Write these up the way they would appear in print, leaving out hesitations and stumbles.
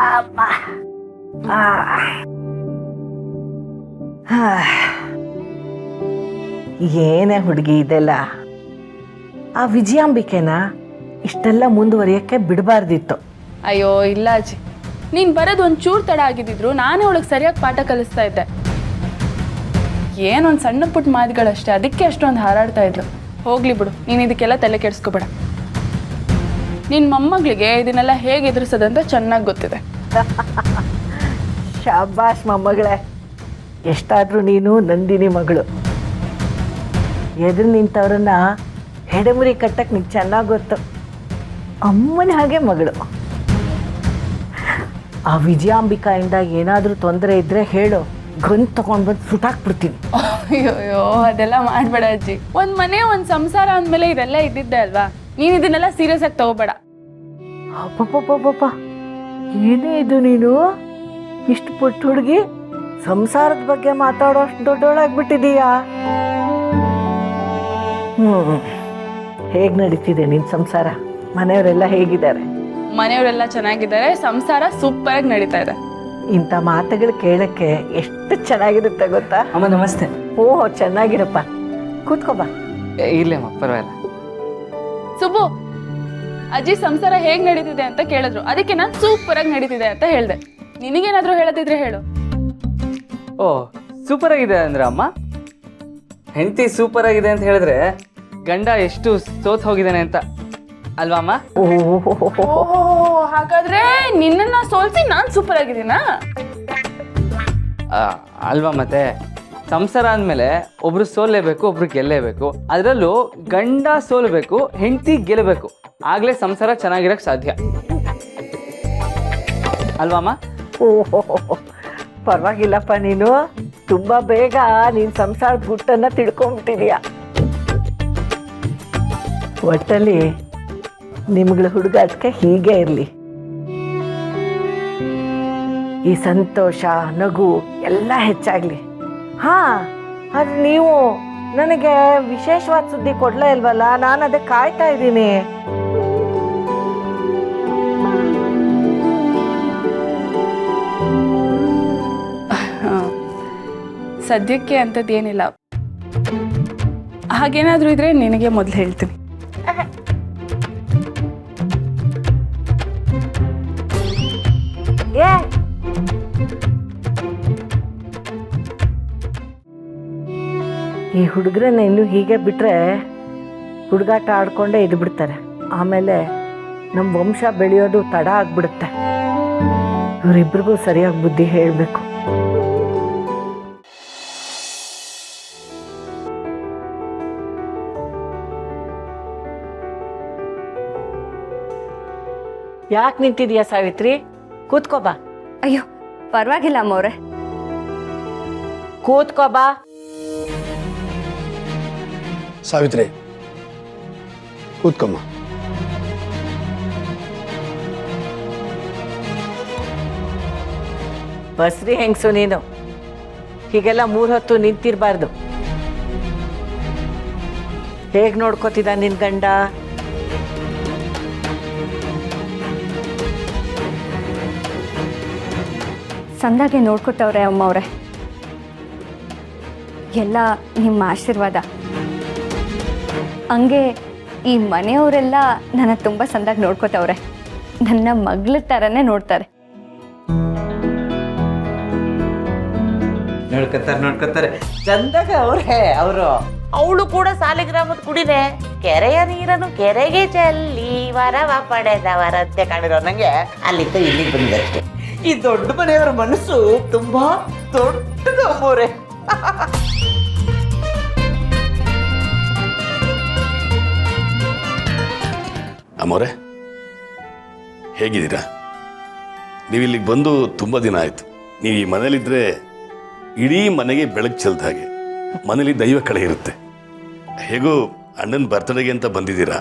ಅಮ್ಮ ಆ. ಹಾ. ಏನೇ ಹುಡುಗಿ ಇದೆಲ್ಲ, ಆ ವಿಜಯಾಂಬಿಕೆನ ಇಷ್ಟೆಲ್ಲ ಮುಂದುವರಿಯಕ್ಕೆ ಬಿಡಬಾರ್ದಿತ್ತು. ಅಯ್ಯೋ ಇಲ್ಲ ಅಜ್ಜಿ, ನೀನು ಬರೋದು ಒಂಚೂರು ತಡ ಆಗಿದ್ದಿದ್ರು ನಾನೇ ಅವಳಿಗೆ ಸರಿಯಾಗಿ ಪಾಠ ಕಲಿಸ್ತಾ ಇದ್ದೆ. ಏನೊಂದು ಸಣ್ಣ ಪುಟ್ಟ ಮಾತುಗಳಷ್ಟೇ, ಅದಕ್ಕೆ ಅಷ್ಟೊಂದು ಹಾರಾಡ್ತಾ ಇದ್ಲು. ಹೋಗ್ಲಿ ಬಿಡು, ನೀನು ಇದಕ್ಕೆಲ್ಲ ತಲೆ ಕೆಡಿಸ್ಕೋಬೇಡ. ನಿನ್ನ ಮೊಮ್ಮಗಳಿಗೆ ಇದನ್ನೆಲ್ಲ ಹೇಗೆ ಎದುರಿಸೋದಂತ ಚೆನ್ನಾಗಿ ಗೊತ್ತಿದೆ. ಶಾಬಾಷ್ ಮೊಮ್ಮಗಳೇ, ಎಷ್ಟಾದರೂ ನೀನು ನಂದಿನಿ ಮಗಳು. ಎದುರು ನಿಂತವ್ರನ್ನ ಹೆಡೆಮುರಿ ಕಟ್ಟಕ್ಕೆ ನಿಂಗೆ ಚೆನ್ನಾಗಿ ಗೊತ್ತು. ಅಮ್ಮನ ಹಾಗೆ ಮಗಳು. ಆ ವಿಜಯಾಂಬಿಕಾಯಿಂದ ಏನಾದರೂ ತೊಂದರೆ ಇದ್ದರೆ ಹೇಳು, ಗನ್ ತಗೊಂಡು ಬಂದು ಸುಟ್ಟಾಕ್ಬಿಡ್ತೀನಿ. ಅಯ್ಯೋ ಅದೆಲ್ಲ ಮಾಡಬೇಡ ಅಜ್ಜಿ. ಒಂದು ಮನೆ ಒಂದು ಸಂಸಾರ ಅಂದಮೇಲೆ ಇದೆಲ್ಲ ಇದ್ದಿದ್ದೆ ಅಲ್ವಾ. ನೀನು ಇದನ್ನೆಲ್ಲ ಸೀರಿಯಸ್ ಆಗಿ ತಗೋಬೇಡ. ಅಪ್ಪಪ್ಪಪ್ಪಪ್ಪ, ಏನೇ ಇದು ನೀನು ಇಷ್ಟು ಪುಟ್ಟ ಹುಡುಗಿ ಸಂಸಾರದ ಬಗ್ಗೆ ಮಾತಾಡೋ ಅಷ್ಟು ದೊಡ್ಡವಳಾಗ್ಬಿಟ್ಟಿದೀಯಾ? ಹೇಗೆ ನಡೀತಿದೆ ನಿನ್ನ ಸಂಸಾರ? ಮನೆಯವರೆಲ್ಲ ಹೇಗಿದ್ದಾರೆ? ಮನೆಯವರೆಲ್ಲ ಚೆನ್ನಾಗಿದ್ದಾರೆ, ಸಂಸಾರ ಸೂಪರ್ ಆಗಿ ನಡೀತಾ ಇದೆ. ಇಂಥ ಮಾತುಗಳು ಕೇಳಕ್ಕೆ ಎಷ್ಟು ಚೆನ್ನಾಗಿರುತ್ತೆ ಗೊತ್ತಾ? ಅಮ್ಮ ನಮಸ್ತೆ. ಓಹ್ ಚೆನ್ನಾಗಿರಪ್ಪ, ಕೂತ್ಕೋಬಾ. ಇರ್ಲೇಮ್ಮ, ಪರವಾಗಿಲ್ಲ. ಸುಬ್ಬು, ಅಜ್ಜಿ ಸಂಸಾರ ಹೇಗ್ ನಡೀತಿದೆ ಅಂತ ಕೇಳಿದ್ರು, ಅದಕ್ಕೆ ನಾನು ಸೂಪರ್ ಆಗಿ ನಡೀತಿದೆ ಅಂತ ಹೇಳ್ದೆ. ನಿನಗೇನಾದ್ರೂ ಹೇಳದಿದ್ರೆ ಹೇಳು. ಓ, ಸೂಪರ್ ಆಗಿದೆ ಅಂದ್ರೆ ಅಮ್ಮ? ಹೆಂಡತಿ ಸೂಪರ್ ಆಗಿದೆ ಅಂತ ಹೇಳಿದ್ರೆ ಗಂಡ ಎಷ್ಟು ಸೋತ್ ಹೋಗಿದ್ದಾನೆ ಅಂತ ಅಲ್ವಾ ಅಮ್ಮ? ಓಹೋ, ಹಾಗಾದ್ರೆ ನಿನ್ನನ್ನ ಸೋಲ್ಸಿ ನಾನ್ ಸೂಪರ್ ಆಗಿದ್ದೀನಾ? ಅಲ್ವಾ? ಮತ್ತೆ ಸಂಸಾರ ಅಂದಮೇಲೆ ಒಬ್ರು ಸೋಲ್ಲೇಬೇಕು, ಒಬ್ರು ಗೆಲ್ಲೇಬೇಕು. ಅದರಲ್ಲೂ ಗಂಡ ಸೋಲ್ಬೇಕು, ಹೆಂಡತಿ ಗೆಲ್ಲಬೇಕು. ಆಗ್ಲೇ ಸಂಸಾರ ಚೆನ್ನಾಗಿರಕ್ ಸಾಧ್ಯ ಅಲ್ವಾ ಅಮ್ಮ? ಓಹೋ, ಪರವಾಗಿಲ್ಲಪ್ಪ, ನೀನು ತುಂಬಾ ಬೇಗ ನೀನ್ ಸಂಸಾರದ ಗುಟ್ಟನ್ನ ತಿಳ್ಕೊಂಬಿಟ್ಟಿದೀಯ. ಒಟ್ಟಲ್ಲಿ ನಿಮ್ಗಳ ಹುಡುಗಾಟಕ್ಕೆ ಹೀಗೆ ಇರಲಿ. ಈ ಸಂತೋಷ, ನಗು ಎಲ್ಲ ಹೆಚ್ಚಾಗ್ಲಿ. ಹಾ, ಆದ್ರೆ ನೀವು ನನಗೆ ವಿಶೇಷವಾದ ಸುದ್ದಿ ಕೊಡ್ಲೇ ಇಲ್ವಲ್ಲ? ನಾನು ಅದಕ್ಕೆ ಕಾಯ್ತಾ ಇದ್ದೀನಿ. ಸದ್ಯಕ್ಕೆ ಅಂಥದ್ದೇನಿಲ್ಲ. ಹಾಗೇನಾದ್ರೂ ಇದ್ರೆ ನಿನಗೆ ಮೊದಲು ಹೇಳ್ತೀನಿ. ಏ, ಈ ಹುಡುಗರನ್ನ ಇನ್ನು ಹೀಗೆ ಬಿಟ್ರೆ ಹುಡುಗಾಟ ಆಡ್ಕೊಂಡೇ ಇದ್ದು ಬಿಡ್ತಾರೆ. ಆಮೇಲೆ ನಮ್ಮ ವಂಶ ಬೆಳೆಯೋದು ತಡ ಆಗ್ಬಿಡುತ್ತೆ. ಇವರಿಬ್ರಿಗೂ ಸರಿಯಾಗಿ ಬುದ್ಧಿ ಹೇಳಬೇಕು. ಯಾಕೆ ನಿಂತಿದ್ಯಾ ಸಾವಿತ್ರಿ? ಕೂತ್ಕೋಬಾ. ಅಯ್ಯೋ ಪರವಾಗಿಲ್ಲ ಅಮ್ಮವ್ರೆ. ಕೂತ್ಕೋಬಾ. ಸಾವಿತ್ರಿ, ಕೂತ್ಕೊಮ್ಮ. ಬಸ್ರಿ ಹೆಂಗ್ಸು ನೀನು, ಹೀಗೆಲ್ಲ 3 ಹೊತ್ತು ನಿಂತಿರಬಾರ್ದು. ಹೇಗೆ ನೋಡ್ಕೋತಿದ್ದ ನಿನ್ ಗಂಡ? ಸಂದಾಗೆ ನೋಡ್ಕೊತವ್ರೆ ಅಮ್ಮವ್ರೆ. ಎಲ್ಲ ನಿಮ್ಮ ಆಶೀರ್ವಾದ. ಹಂಗೆ ಈ ಮನೆಯವರೆಲ್ಲ ನನ್ನ ತುಂಬ ಸಂದಾಗಿ ನೋಡ್ಕೊತವ್ರೆ. ನನ್ನ ಮಗಳ ಥರನೇ ನೋಡ್ತಾರೆ. ನೋಡ್ಕೊತಾರೆ ಚಂದಾಗ ಅವ್ರೆ ಅವರು. ಅವಳು ಕೂಡ ಸಾಲಿಗ್ರಾಮದ ಕುಡಿನೆ. ಕೆರೆಯ ನೀರನ್ನು ಕೆರೆಗೆ ಚೆಲ್ಲಿ ವರವ ಪಡೆದವರಂತೆ ಕಾಣಿರೋ ನಂಗೆ ಅಲ್ಲಿಂದ ಇಲ್ಲಿಗೆ ಬಂದಷ್ಟೆ. ಈ ದೊಡ್ಡ ಮನೆಯವರ ಮನಸ್ಸು ತುಂಬಾ ದೊಡ್ಡದು ಅಮ್ಮೋರೆ. ಅಮ್ಮೋರೆ, ಹೇಗಿದ್ದೀರಾ? ನೀವು ಇಲ್ಲಿಗೆ ಬಂದು ತುಂಬ ದಿನ ಆಯಿತು. ನೀವು ಈ ಮನೇಲಿದ್ದರೆ ಇಡೀ ಮನೆಗೆ ಬೆಳಕು ಚೆಲ್ದ ಹಾಗೆ. ಮನೇಲಿ ದೈವ ಕಳೆ ಇರುತ್ತೆ. ಹೇಗೂ ಅಣ್ಣನ ಬರ್ತಡೆಗೆ ಅಂತ ಬಂದಿದ್ದೀರಾ.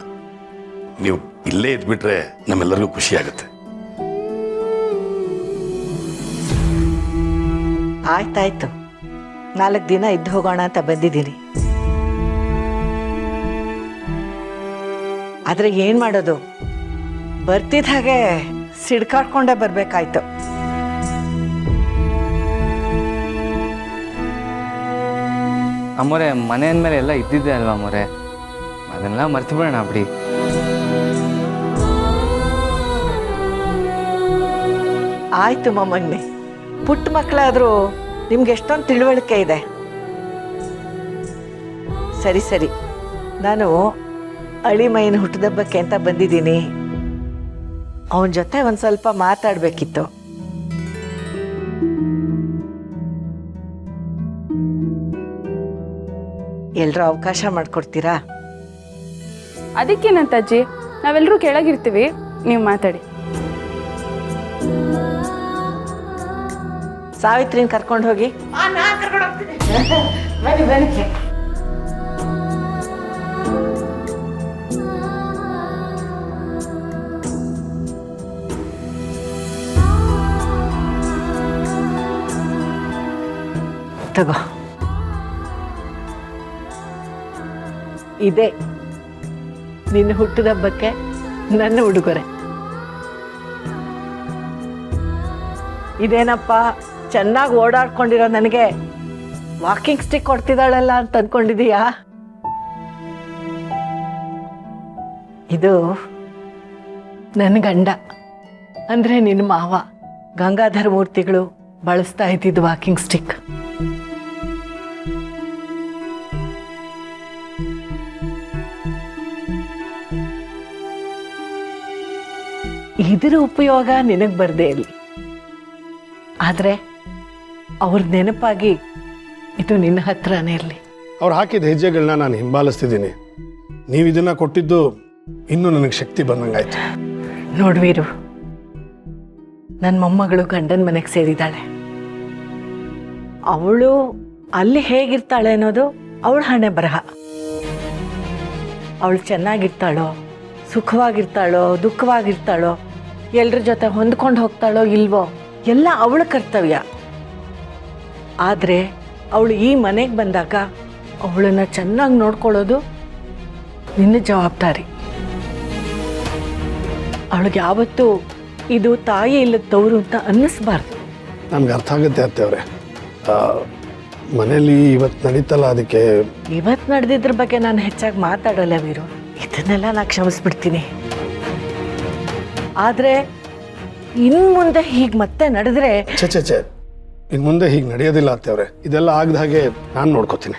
ನೀವು ಇಲ್ಲೇ ಇದ್ಬಿಟ್ರೆ ನಮ್ಮೆಲ್ಲರಿಗೂ ಖುಷಿ ಆಗುತ್ತೆ. ಆಯ್ತಾಯ್ತು, 4 ದಿನ ಇದ್ದು ಹೋಗೋಣ ಅಂತ ಬಂದಿದ್ದೀನಿ. ಆದರೆ ಏನು ಮಾಡೋದು, ಬರ್ತಿದ್ದ ಹಾಗೆ ಸಿಡ್ಕಾಡ್ಕೊಂಡೇ ಬರಬೇಕಾಯ್ತು. ಅಮ್ಮೋರೆ ಮನೆ ಅಂದಮೇಲೆ ಎಲ್ಲ ಇದ್ದಿದ್ದೆ ಅಲ್ವಾ ಅಮ್ಮೋರೆ, ಅದನ್ನೆಲ್ಲ ಮರ್ತು ಬಿಡೋಣ ಬಿಡಿ. ಆಯ್ತು ಮೊಮ್ಮಗನೆ, ಪುಟ್ಟ ಮಕ್ಕಳಾದರೂ ನಿಮ್ಗೆ ಎಷ್ಟೊಂದು ತಿಳುವಳಿಕೆ ಇದೆ. ಸರಿ ಸರಿ, ನಾನು ಅಳಿಮೈನ ಹುಟ್ಟಿದಬ್ಬಕ್ಕೆ ಅಂತ ಬಂದಿದ್ದೀನಿ. ಅವನ ಜೊತೆ ಒಂದು ಸ್ವಲ್ಪ ಮಾತಾಡಬೇಕಿತ್ತು. ಎಲ್ಲರೂ ಅವಕಾಶ ಮಾಡಿಕೊಡ್ತೀರಾ? ಅದಕ್ಕೇನಂತ ಅಜ್ಜಿ, ನಾವೆಲ್ಲರೂ ಕೆಳಗಿರ್ತೀವಿ, ನೀವು ಮಾತಾಡಿ. ಸಾವಿತ್ರಿನ ಕರ್ಕೊಂಡು ಹೋಗಿ. ನಾನು ಕರ್ಕೊಂಡು ಹೋಗ್ತೀನಿ. ಬನ್ನಿ ಬನ್ನಿ. ತಗೋ, ಇದೇ ನಿನ್ನ ಹುಟ್ಟಿದಬ್ಬಕ್ಕೆ ನನ್ನ ಉಡುಗೊರೆ. ಇದೇನಪ್ಪ, ಚೆನ್ನಾಗಿ ಓಡಾಡ್ಕೊಂಡಿರೋ ನನಗೆ ವಾಕಿಂಗ್ ಸ್ಟಿಕ್ ಕೊಡ್ತಿದ್ದಾಳಲ್ಲ ಅಂತ ಅಂದ್ಕೊಂಡಿದೀಯಾ? ಇದು ನನ್ನ ಗಂಡ ಅಂದರೆ ನಿನ್ನ ಮಾವ ಗಂಗಾಧರ ಮೂರ್ತಿಗಳು ಬಳಸ್ತಾ ಇದ್ದಿದ್ದು ವಾಕಿಂಗ್ ಸ್ಟಿಕ್. ಇದರ ಉಪಯೋಗ ನಿನಗೆ ಬರ್ದೇ ಇಲ್ಲಿ, ಆದರೆ ಅವ್ರ ನೆನಪಾಗಿ ಇದು ನಿನ್ನ ಹತ್ರನೇ ಇರಲಿ. ಅವ್ರು ಹಾಕಿದ ಹೆಜ್ಜೆಗಳನ್ನ ನಾನು ಹಿಂಬಾಲಿಸ್ತಿದ್ದೀನಿ. ನೀವು ಇದನ್ನ ಕೊಟ್ಟಿದ್ದು ಇನ್ನೂ ನನಗೆ ಶಕ್ತಿ ಬಂದಂಗಾಯ್ತು. ನೋಡ್ವೀರು, ನನ್ನ ಮೊಮ್ಮಗಳು ಗಂಡನ ಮನೆಗೆ ಸೇರಿದ್ದಾಳೆ. ಅವಳು ಅಲ್ಲಿ ಹೇಗಿರ್ತಾಳೆ ಅನ್ನೋದು ಅವಳ ಹಣೆ ಬರಹ. ಅವಳು ಚೆನ್ನಾಗಿರ್ತಾಳೋ, ಸುಖವಾಗಿರ್ತಾಳೋ, ದುಃಖವಾಗಿರ್ತಾಳೋ, ಎಲ್ಲರ ಜೊತೆ ಹೊಂದ್ಕೊಂಡು ಹೋಗ್ತಾಳೋ ಇಲ್ವೋ, ಎಲ್ಲ ಅವಳ ಕರ್ತವ್ಯ. ಆದರೆ ಅವಳು ಈ ಮನೆಗೆ ಬಂದಾಗ ಅವಳನ್ನು ಚೆನ್ನಾಗಿ ನೋಡ್ಕೊಳ್ಳೋದು ನಿನ್ನ ಜವಾಬ್ದಾರಿ. ಅವಳಿಗೆ ಯಾವತ್ತೂ ಇದು ತಾಯಿ ಇಲ್ಲದ ತವರು ಅಂತ ಅನ್ನಿಸ್ಬಾರ್ದು. ನಮ್ಗೆ ಅರ್ಥ ಆಗುತ್ತೆ ಅತ್ತೆಯವ್ರೆ. ಮನೇಲಿ ಇವತ್ತು ನಡೀತಲ್ಲ, ಅದಕ್ಕೆ ಇವತ್ತು ನಡೆದಿದ್ರ ಬಗ್ಗೆ ನಾನು ಹೆಚ್ಚಾಗಿ ಮಾತಾಡಲ್ಲ ವೀರು, ಇದನ್ನೆಲ್ಲ ನಾನು ಕ್ಷಮಿಸ್ಬಿಡ್ತೀನಿ. ಆದರೆ ಇನ್ನು ಮುಂದೆ ಹೀಗೆ ಮತ್ತೆ ನಡೆದ್ರೆ ಛೆ ಇನ್ನು ಮುಂದೆ ಹೀಗೆ ನಡೆಯೋದಿಲ್ಲ ಅತ್ತೆಯವ್ರೆ. ಇದೆಲ್ಲ ಆಗದ ಹಾಗೆ ನಾನು ನೋಡ್ಕೋತೀನಿ.